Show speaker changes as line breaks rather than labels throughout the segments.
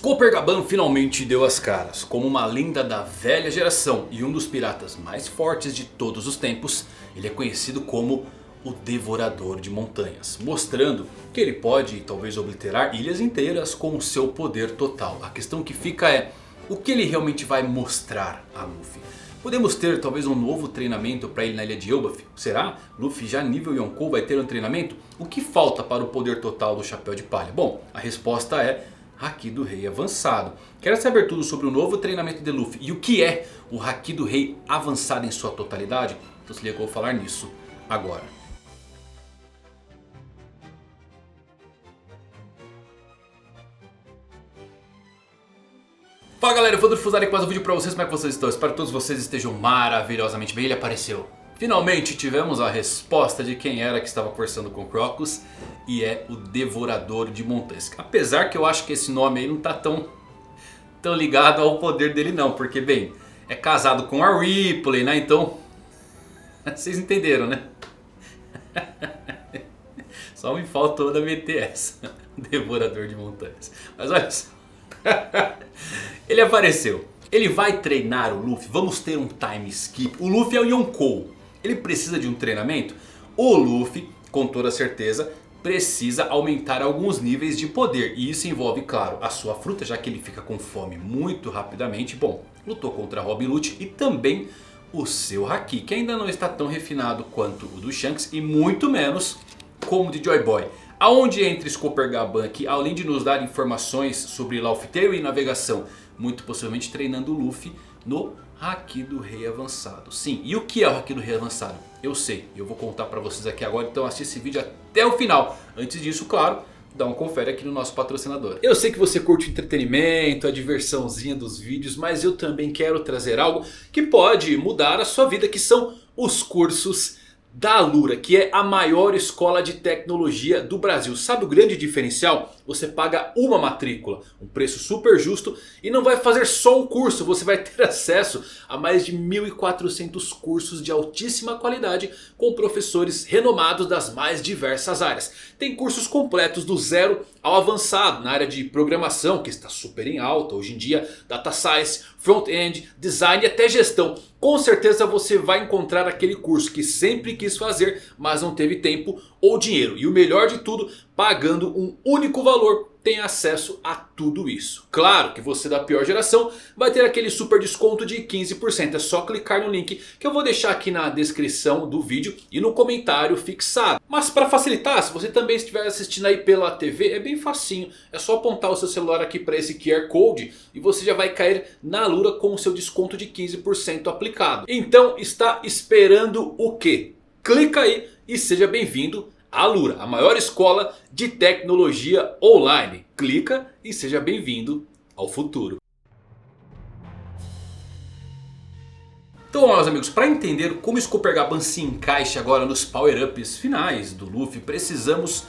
Coppergaban finalmente deu as caras. Como uma lenda da velha geração e um dos piratas mais fortes de todos os tempos, ele é conhecido como o Devorador de Montanhas. Mostrando que ele pode talvez obliterar ilhas inteiras com o seu poder total. A questão que fica é, o que ele realmente vai mostrar a Luffy? Podemos ter talvez um novo treinamento para ele na ilha de Elbaf? Será? Luffy já nível Yonkou vai ter um treinamento? O que falta para o poder total do Chapéu de Palha? Bom, a resposta é Haki do Rei Avançado. Quer saber tudo sobre o novo treinamento de Luffy e o que é o Haki do Rei Avançado em sua totalidade? Então se liga, eu vou falar nisso agora. Fala galera, eu vou do Fusari com mais um vídeo pra vocês. Como é que vocês estão? Espero que todos vocês estejam maravilhosamente bem. Ele apareceu. Finalmente tivemos a resposta de quem era que estava conversando com Crocus. E é o Devorador de Montanhas. Apesar que eu acho que esse nome aí não tá tão ligado ao poder dele não. Porque bem, é casado com a Ripley, né? Então, vocês entenderam, né? Só me faltou da BTS. Devorador de Montanhas. Mas olha só. Ele apareceu. Ele vai treinar o Luffy. Vamos ter um time skip. O Luffy é o Yonkou. Ele precisa de um treinamento? O Luffy, com toda certeza, precisa aumentar alguns níveis de poder. E isso envolve, claro, a sua fruta, já que ele fica com fome muito rapidamente. Bom, lutou contra Rob Lute e também o seu Haki, que ainda não está tão refinado quanto o do Shanks e muito menos como o de Joy Boy. Aonde entra Coppergaban, que além de nos dar informações sobre Laugh Tale e navegação, muito possivelmente treinando o Luffy no Haki do Rei Avançado. Sim, e o que é o Haki do Rei Avançado? Eu sei, eu vou contar pra vocês aqui agora, então assista esse vídeo até o final. Antes disso, claro, dá um confere aqui no nosso patrocinador. Eu sei que você curte o entretenimento, a diversãozinha dos vídeos, mas eu também quero trazer algo que pode mudar a sua vida, que são os cursos da Alura, que é a maior escola de tecnologia do Brasil. Sabe o grande diferencial? Você paga uma matrícula, um preço super justo, e não vai fazer só um curso. Você vai ter acesso a mais de 1.400 cursos de altíssima qualidade com professores renomados das mais diversas áreas. Tem cursos completos do zero ao avançado na área de programação, que está super em alta hoje em dia, data science, front-end, design e até gestão. Com certeza você vai encontrar aquele curso que sempre quis fazer, mas não teve tempo ou dinheiro. E o melhor de tudo, pagando um único valor, tem acesso a tudo isso. Claro que você da pior geração vai ter aquele super desconto de 15%. É só clicar no link que eu vou deixar aqui na descrição do vídeo e no comentário fixado. Mas para facilitar, se você também estiver assistindo aí pela TV, é bem facinho. É só apontar o seu celular aqui para esse QR Code e você já vai cair na Alura com o seu desconto de 15% aplicado. Então está esperando o quê? Clica aí e seja bem-vindo à Alura, a maior escola de tecnologia online. Clica e seja bem-vindo ao futuro. Então, meus amigos, para entender como esse Coppergaban se encaixa agora nos power-ups finais do Luffy, precisamos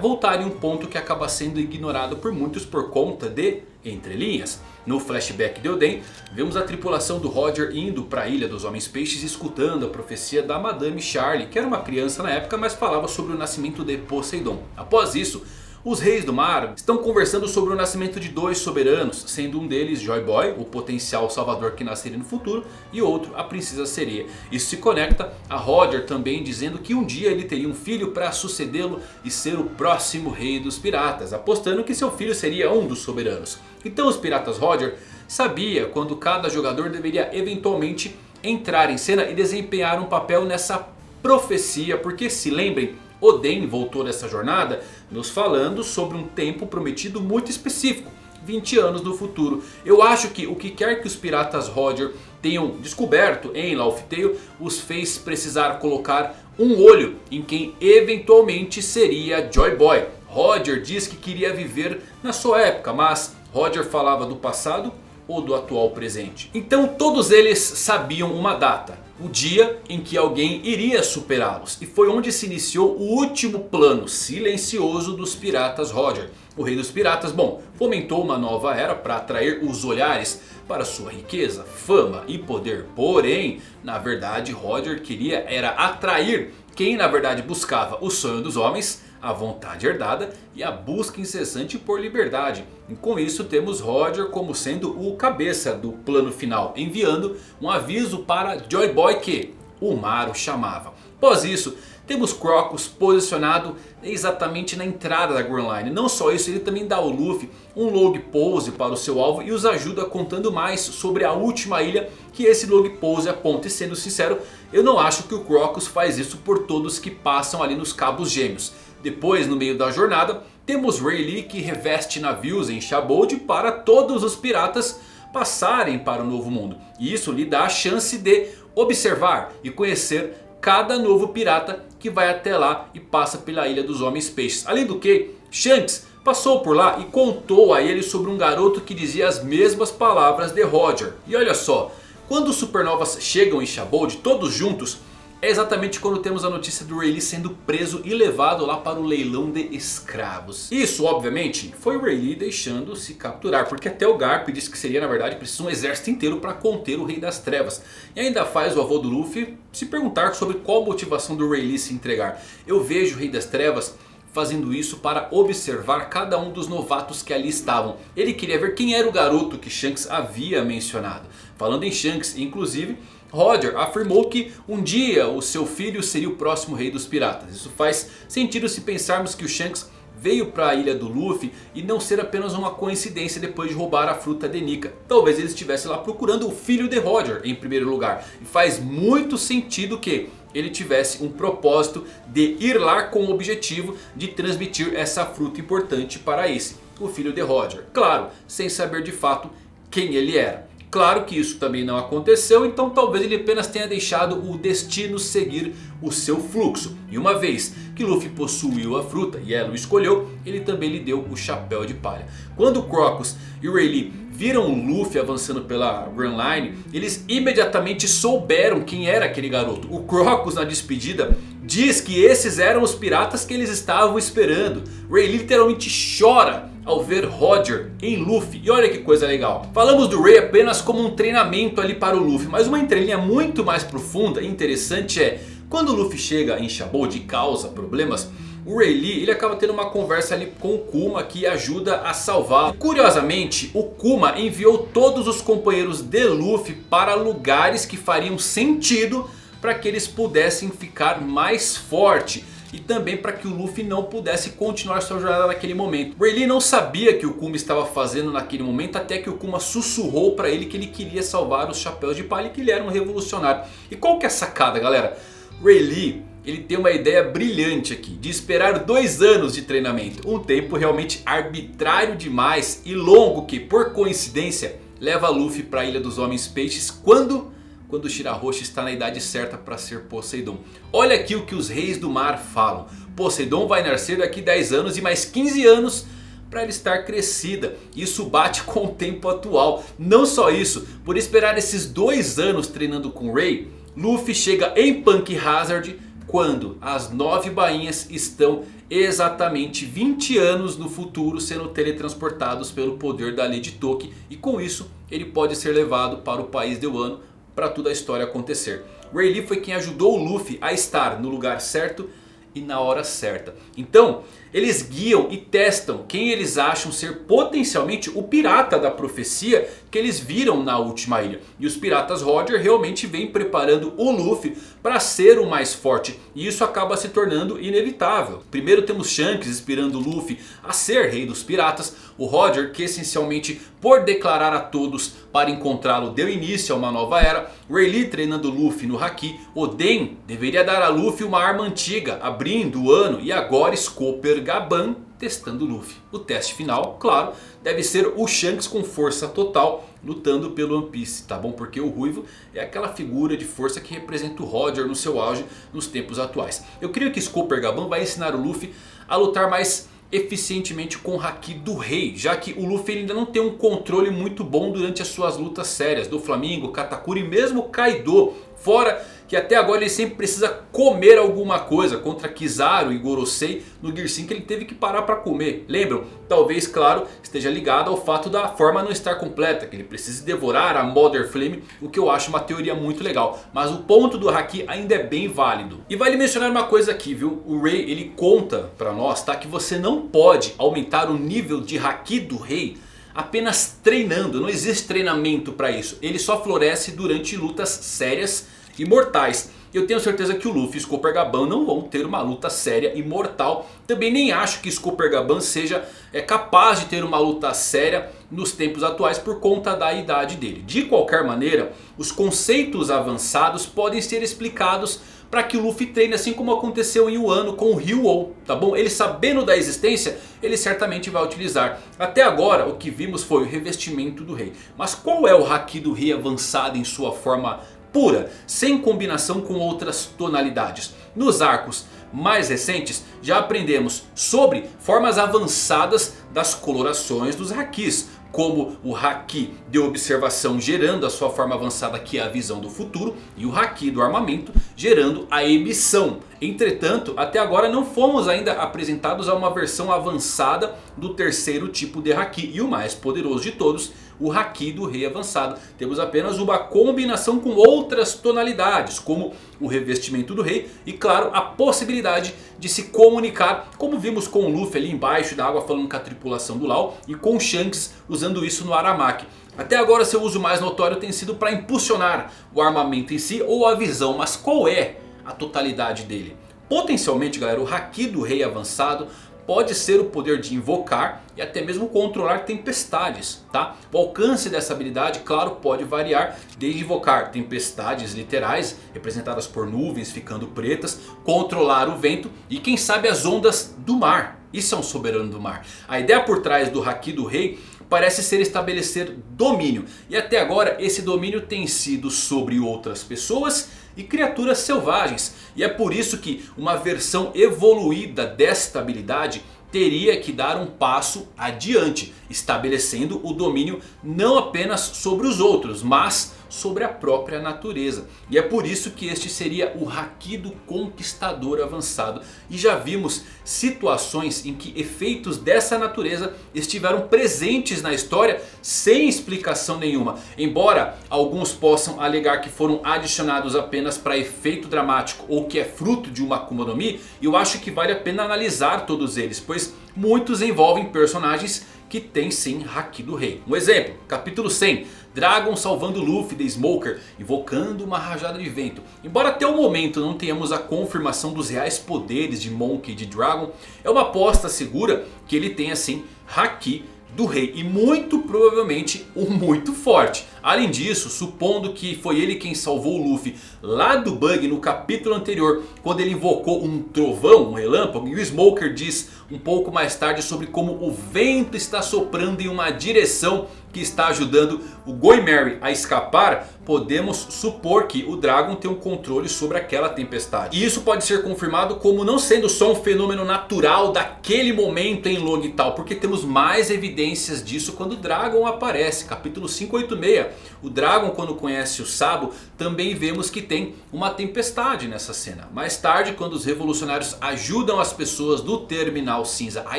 voltar em um ponto que acaba sendo ignorado por muitos por conta de entrelinhas. No flashback de Oden, vemos a tripulação do Roger indo para a Ilha dos Homens Peixes, escutando a profecia da Madame Charlie, que era uma criança na época, mas falava sobre o nascimento de Poseidon. Após isso, os reis do mar estão conversando sobre o nascimento de dois soberanos, sendo um deles Joy Boy, o potencial salvador que nasceria no futuro, e outro a Princesa Sereia. Isso se conecta a Roger também dizendo que um dia ele teria um filho para sucedê-lo e ser o próximo rei dos piratas, apostando que seu filho seria um dos soberanos. Então os piratas Roger sabia quando cada jogador deveria eventualmente entrar em cena e desempenhar um papel nessa profecia, porque se lembrem, Oden voltou dessa jornada nos falando sobre um tempo prometido muito específico, 20 anos no futuro. Eu acho que o que quer que os piratas Roger tenham descoberto em Laugh Tale os fez precisar colocar um olho em quem eventualmente seria Joy Boy. Roger diz que queria viver na sua época, mas Roger falava do passado ou do atual presente. Então todos eles sabiam uma data, o dia em que alguém iria superá-los. E foi onde se iniciou o último plano silencioso dos piratas Roger. O rei dos piratas, bom, fomentou uma nova era para atrair os olhares para sua riqueza, fama e poder. Porém, na verdade Roger queria era atrair quem na verdade buscava o sonho dos homens, a vontade herdada e a busca incessante por liberdade. E com isso temos Roger como sendo o cabeça do plano final, enviando um aviso para Joy Boy que o mar o chamava. Após isso, temos Crocus posicionado exatamente na entrada da Grand Line. Não só isso, ele também dá ao Luffy um log pose para o seu alvo e os ajuda contando mais sobre a última ilha que esse log pose aponta. E sendo sincero, eu não acho que o Crocus faz isso por todos que passam ali nos Cabos Gêmeos. Depois, no meio da jornada, temos Rayleigh que reveste navios em Shabold para todos os piratas passarem para o Novo Mundo. E isso lhe dá a chance de observar e conhecer cada novo pirata que vai até lá e passa pela Ilha dos Homens Peixes. Além do que, Shanks passou por lá e contou a ele sobre um garoto que dizia as mesmas palavras de Roger. E olha só, quando os Supernovas chegam em Shabold todos juntos, é exatamente quando temos a notícia do Rayleigh sendo preso e levado lá para o leilão de escravos. Isso obviamente foi o Rayleigh deixando-se capturar, porque até o Garp disse que seria na verdade preciso um exército inteiro para conter o Rei das Trevas. E ainda faz o avô do Luffy se perguntar sobre qual a motivação do Rayleigh se entregar. Eu vejo o Rei das Trevas fazendo isso para observar cada um dos novatos que ali estavam. Ele queria ver quem era o garoto que Shanks havia mencionado. Falando em Shanks, inclusive, Roger afirmou que um dia o seu filho seria o próximo rei dos piratas. Isso faz sentido se pensarmos que o Shanks veio para a ilha do Luffy e não ser apenas uma coincidência depois de roubar a fruta de Nika. Talvez ele estivesse lá procurando o filho de Roger em primeiro lugar. E faz muito sentido que ele tivesse um propósito de ir lá com o objetivo de transmitir essa fruta importante para esse, o filho de Roger. Claro, sem saber de fato quem ele era. Claro que isso também não aconteceu, então talvez ele apenas tenha deixado o destino seguir o seu fluxo. E uma vez que Luffy possuiu a fruta e ela o escolheu, ele também lhe deu o chapéu de palha. Quando Crocus e Rayleigh viram o Luffy avançando pela Grand Line, eles imediatamente souberam quem era aquele garoto. O Crocus na despedida diz que esses eram os piratas que eles estavam esperando. Rayleigh literalmente chora ao ver Roger em Luffy. E olha que coisa legal. Falamos do Ray apenas como um treinamento ali para o Luffy. Mas uma entrelinha muito mais profunda e interessante é quando o Luffy chega em Shabold e causa problemas, o Rayleigh ele acaba tendo uma conversa ali com o Kuma que ajuda a salvá-lo. Curiosamente, o Kuma enviou todos os companheiros de Luffy para lugares que fariam sentido para que eles pudessem ficar mais forte. E também para que o Luffy não pudesse continuar sua jornada naquele momento. Rayleigh não sabia que o Kuma estava fazendo naquele momento, até que o Kuma sussurrou para ele que ele queria salvar os chapéus de palha e que ele era um revolucionário. E qual que é a sacada, galera? Rayleigh ele tem uma ideia brilhante aqui de esperar 2 anos de treinamento. Um tempo realmente arbitrário demais e longo que, por coincidência, leva Luffy para a Ilha dos Homens Peixes quando o Shirahoshi está na idade certa para ser Poseidon. Olha aqui o que os reis do mar falam. Poseidon vai nascer daqui 10 anos e mais 15 anos para ela estar crescida. Isso bate com o tempo atual. Não só isso, por esperar esses 2 anos treinando com Ray, Luffy chega em Punk Hazard quando as 9 bainhas estão exatamente 20 anos no futuro sendo teletransportados pelo poder da Lady Toki. E com isso ele pode ser levado para o país de Wano para toda a história acontecer. Rayleigh foi quem ajudou o Luffy a estar no lugar certo e na hora certa. Então eles guiam e testam quem eles acham ser potencialmente o pirata da profecia que eles viram na última ilha. E os piratas Roger realmente vêm preparando o Luffy para ser o mais forte. E isso acaba se tornando inevitável. Primeiro temos Shanks inspirando o Luffy a ser rei dos piratas. O Roger que essencialmente por declarar a todos para encontrá-lo deu início a uma nova era. Rayleigh treinando Luffy no Haki. Oden deveria dar a Luffy uma arma antiga, abrindo o ano. E agora Scopper Gaban testando Luffy. O teste final, claro, deve ser o Shanks com força total lutando pelo One Piece, tá bom? Porque o Ruivo é aquela figura de força que representa o Roger no seu auge nos tempos atuais. Eu creio que Scopper Gaban vai ensinar o Luffy a lutar mais eficientemente com o Haki do Rei, já que o Luffy ainda não tem um controle muito bom durante as suas lutas sérias do Flamingo, Katakuri e mesmo Kaido. Fora que até agora ele sempre precisa comer alguma coisa. Contra Kizaru e Gorosei no Gear 5 ele teve que parar para comer. Lembram? Talvez, claro, esteja ligado ao fato da forma não estar completa, que ele precise devorar a Mother Flame, o que eu acho uma teoria muito legal. Mas o ponto do Haki ainda é bem válido. E vale mencionar uma coisa aqui, viu? O Rei ele conta para nós, tá, que você não pode aumentar o nível de Haki do Rei apenas treinando. Não existe treinamento para isso. Ele só floresce durante lutas sérias e mortais. Eu tenho certeza que o Luffy e Scooper Gaban não vão ter uma luta séria e mortal. Também nem acho que Scooper Gaban seja capaz de ter uma luta séria nos tempos atuais por conta da idade dele. De qualquer maneira, os conceitos avançados podem ser explicados para que o Luffy treine, assim como aconteceu em Wano com o Ryu-Oh, tá bom? Ele sabendo da existência, ele certamente vai utilizar. Até agora o que vimos foi o revestimento do rei. Mas qual é o Haki do rei avançado em sua forma pura, sem combinação com outras tonalidades? Nos arcos mais recentes já aprendemos sobre formas avançadas das colorações dos Hakis, como o Haki de observação gerando a sua forma avançada, que é a visão do futuro, e o Haki do armamento gerando a emissão. Entretanto, até agora não fomos ainda apresentados a uma versão avançada do terceiro tipo de Haki, e o mais poderoso de todos, o Haki do rei avançado. Temos apenas uma combinação com outras tonalidades, como o revestimento do rei e, claro, a possibilidade de se comunicar, como vimos com o Luffy ali embaixo da água falando com a tripulação do Law, e com o Shanks usando isso no Aramaki. Até agora seu uso mais notório tem sido para impulsionar o armamento em si ou a visão, mas qual é a totalidade dele? Potencialmente, galera, o Haki do rei avançado pode ser o poder de invocar e até mesmo controlar tempestades, tá? O alcance dessa habilidade, claro, pode variar, desde invocar tempestades literais, representadas por nuvens ficando pretas, controlar o vento e quem sabe as ondas do mar. Isso é um soberano do mar. A ideia por trás do Haki do rei parece ser estabelecer domínio. E até agora esse domínio tem sido sobre outras pessoas e criaturas selvagens. E é por isso que uma versão evoluída desta habilidade teria que dar um passo adiante, estabelecendo o domínio não apenas sobre os outros, mas sobre a própria natureza. E é por isso que este seria o Haki do Conquistador avançado. E já vimos situações em que efeitos dessa natureza estiveram presentes na história sem explicação nenhuma. Embora alguns possam alegar que foram adicionados apenas para efeito dramático ou que é fruto de uma Akuma no Mi, eu acho que vale a pena analisar todos eles, pois muitos envolvem personagens que tem sim Haki do rei. Um exemplo, capítulo 100, Dragon salvando Luffy de Smoker, invocando uma rajada de vento. Embora até o momento não tenhamos a confirmação dos reais poderes de Monkey e de Dragon, é uma aposta segura que ele tenha sim Haki do rei, e muito provavelmente o muito forte. Além disso, supondo que foi ele quem salvou o Luffy lá do bug no capítulo anterior, quando ele invocou um trovão, um relâmpago, e o Smoker diz um pouco mais tarde sobre como o vento está soprando em uma direção que está ajudando o Goimeri a escapar, podemos supor que o Dragon tem um controle sobre aquela tempestade. E isso pode ser confirmado como não sendo só um fenômeno natural daquele momento em Logital, porque temos mais evidências disso quando o Dragon aparece. Capítulo 586, o Dragon, quando conhece o Sabo, também vemos que tem uma tempestade nessa cena. Mais tarde, quando os revolucionários ajudam as pessoas do Terminal Cinza a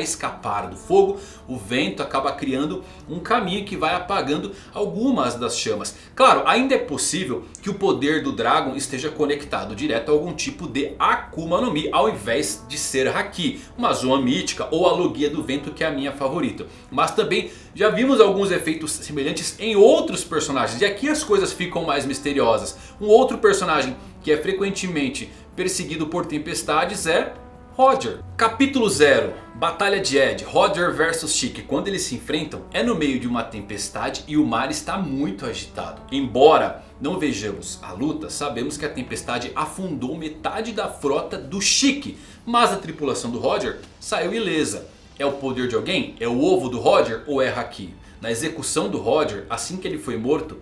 escapar do fogo, o vento acaba criando um caminho que vai apagando algumas das chamas. Claro, ainda é possível que o poder do Dragon esteja conectado direto a algum tipo de Akuma no Mi, ao invés de ser Haki, uma Zoa Mítica ou a Logia do Vento, que é a minha favorita. Mas também já vimos alguns efeitos semelhantes em outros personagens, e aqui as coisas ficam mais misteriosas. Um outro personagem que é frequentemente perseguido por tempestades é Roger. Capítulo 0, Batalha de Ed, Roger vs Chique. Quando eles se enfrentam é no meio de uma tempestade e o mar está muito agitado. Embora não vejamos a luta, sabemos que a tempestade afundou metade da frota do Chique, mas a tripulação do Roger saiu ilesa. É o poder de alguém? É o ovo do Roger ou é Haki? Na execução do Roger, assim que ele foi morto,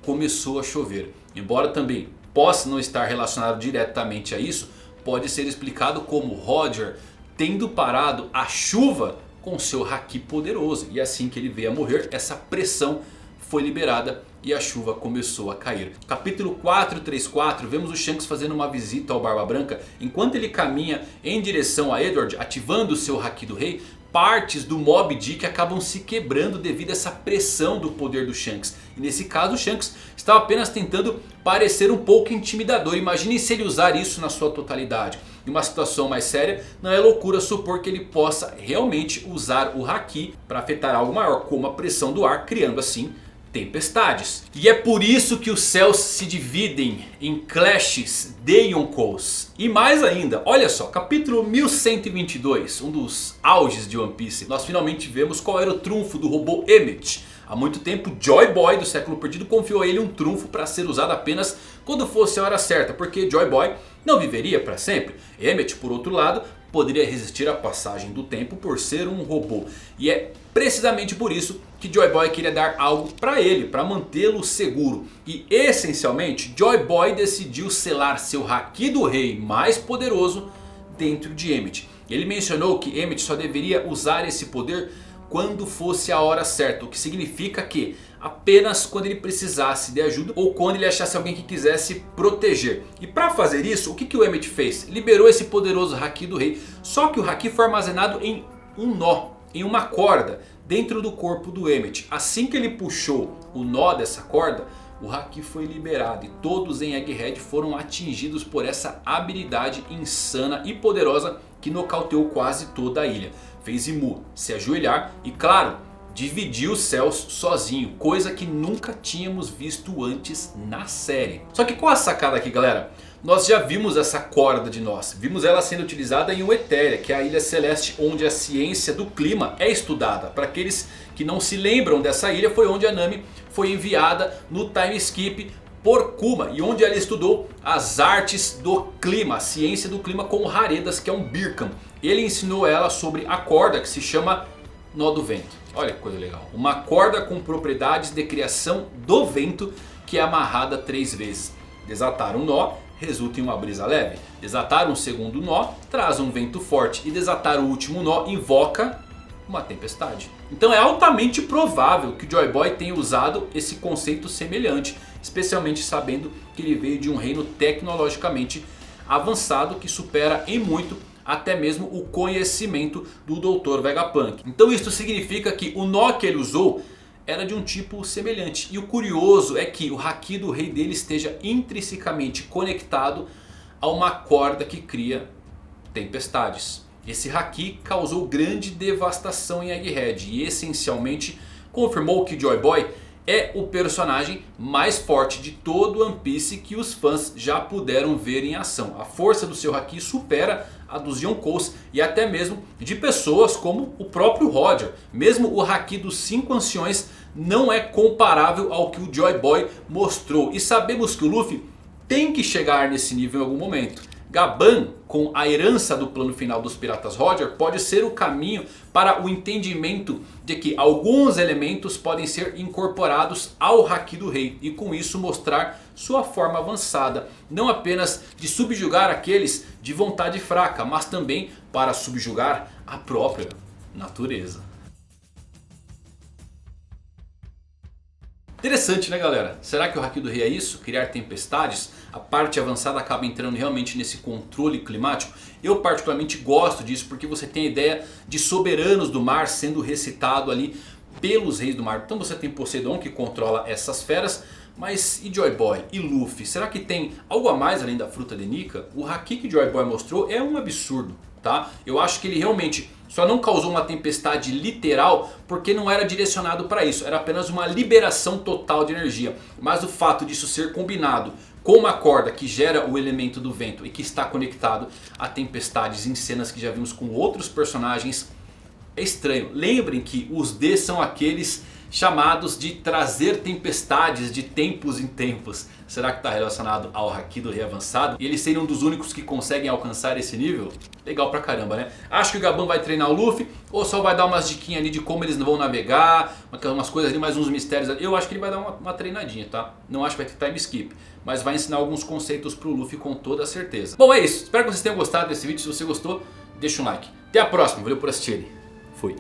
começou a chover. Embora também possa não estar relacionado diretamente a isso, pode ser explicado como Roger tendo parado a chuva com seu Haki poderoso. E assim que ele veio a morrer, essa pressão foi liberada e a chuva começou a cair. Capítulo 434, vemos o Shanks fazendo uma visita ao Barba Branca. Enquanto ele caminha em direção a Edward, ativando o seu Haki do Rei, partes do Moby Dick acabam se quebrando devido a essa pressão do poder do Shanks. E nesse caso o Shanks estava apenas tentando parecer um pouco intimidador. Imaginem se ele usar isso na sua totalidade. Em uma situação mais séria, não é loucura supor que ele possa realmente usar o Haki para afetar algo maior, como a pressão do ar, criando assim tempestades. E é por isso que os céus se dividem em clashes de Yonkous. E mais ainda, olha só, capítulo 1122, um dos auges de One Piece. Nós finalmente vemos qual era o trunfo do robô Emmett. Há muito tempo Joy Boy do século perdido confiou a ele um trunfo para ser usado apenas quando fosse a hora certa. Porque Joy Boy não viveria para sempre. Emmett, por outro lado, poderia resistir à passagem do tempo por ser um robô. E é precisamente por isso que Joy Boy queria dar algo para ele, para mantê-lo seguro. E essencialmente Joy Boy decidiu selar seu Haki do Rei mais poderoso dentro de Emmett. Ele mencionou que Emmett só deveria usar esse poder quando fosse a hora certa. O que significa que apenas quando ele precisasse de ajuda ou quando ele achasse alguém que quisesse proteger. E para fazer isso, o que o Emmett fez? Liberou esse poderoso Haki do Rei. Só que o Haki foi armazenado em um nó, em uma corda dentro do corpo do Emmett. Assim que ele puxou o nó dessa corda, o Haki foi liberado. E todos em Egghead foram atingidos por essa habilidade insana e poderosa que nocauteou quase toda a ilha. Fez Imu se ajoelhar e, claro, dividiu os céus sozinho. Coisa que nunca tínhamos visto antes na série. Só que qual a sacada aqui, galera? Nós já vimos essa corda de nós. Vimos ela sendo utilizada em Westeria, que é a ilha celeste onde a ciência do clima é estudada. Para aqueles que não se lembram dessa ilha, foi onde a Nami foi enviada no time skip por Kuma. E onde ela estudou as artes do clima, a ciência do clima com o Haredas, que é um Birkan. Ele ensinou ela sobre a corda que se chama Nó do Vento. Olha que coisa legal. Uma corda com propriedades de criação do vento que é amarrada 3 vezes. Desatar um nó resulta em uma brisa leve. Desatar um segundo nó traz um vento forte. E desatar o último nó invoca uma tempestade. Então é altamente provável que Joy Boy tenha usado esse conceito semelhante. Especialmente sabendo que ele veio de um reino tecnologicamente avançado que supera em muito até mesmo o conhecimento do Dr. Vegapunk. Então isso significa que o nó que ele usou era de um tipo semelhante. E o curioso é que o Haki do Rei dele esteja intrinsecamente conectado a uma corda que cria tempestades. Esse Haki causou grande devastação em Egghead e essencialmente confirmou que Joy Boy é o personagem mais forte de todo One Piece que os fãs já puderam ver em ação. A força do seu Haki supera a dos Yonkous e até mesmo de pessoas como o próprio Roger. Mesmo o Haki dos 5 anciões não é comparável ao que o Joy Boy mostrou. E sabemos que o Luffy tem que chegar nesse nível em algum momento. Gaban, com a herança do plano final dos Piratas Roger, pode ser o caminho para o entendimento de que alguns elementos podem ser incorporados ao Haki do Rei. E com isso mostrar sua forma avançada. Não apenas de subjugar aqueles de vontade fraca, mas também para subjugar a própria natureza. Interessante, né, galera? Será que o Haki do Rei é isso? Criar tempestades? A parte avançada acaba entrando realmente nesse controle climático? Eu particularmente gosto disso porque você tem a ideia de soberanos do mar sendo recitado ali pelos reis do mar. Então você tem Poseidon que controla essas feras. Mas e Joy Boy? E Luffy? Será que tem algo a mais além da fruta de Nika? O Haki que Joy Boy mostrou é um absurdo, tá? Eu acho que ele realmente só não causou uma tempestade literal porque não era direcionado para isso. Era apenas uma liberação total de energia. Mas o fato disso ser combinado com uma corda que gera o elemento do vento e que está conectado a tempestades em cenas que já vimos com outros personagens é estranho. Lembrem que os D são aqueles chamados de trazer tempestades de tempos em tempos. Será que está relacionado ao Haki do Rei avançado? E eles serem um dos únicos que conseguem alcançar esse nível? Legal pra caramba, né? Acho que o Gaban vai treinar o Luffy ou só vai dar umas diquinhas ali de como eles vão navegar, umas coisas ali, mais uns mistérios ali. Eu acho que ele vai dar uma treinadinha, tá? Não acho que vai ter time skip, mas vai ensinar alguns conceitos pro Luffy com toda certeza. Bom, é isso. Espero que vocês tenham gostado desse vídeo. Se você gostou, deixa um like. Até a próxima. Valeu por assistirem. Fui.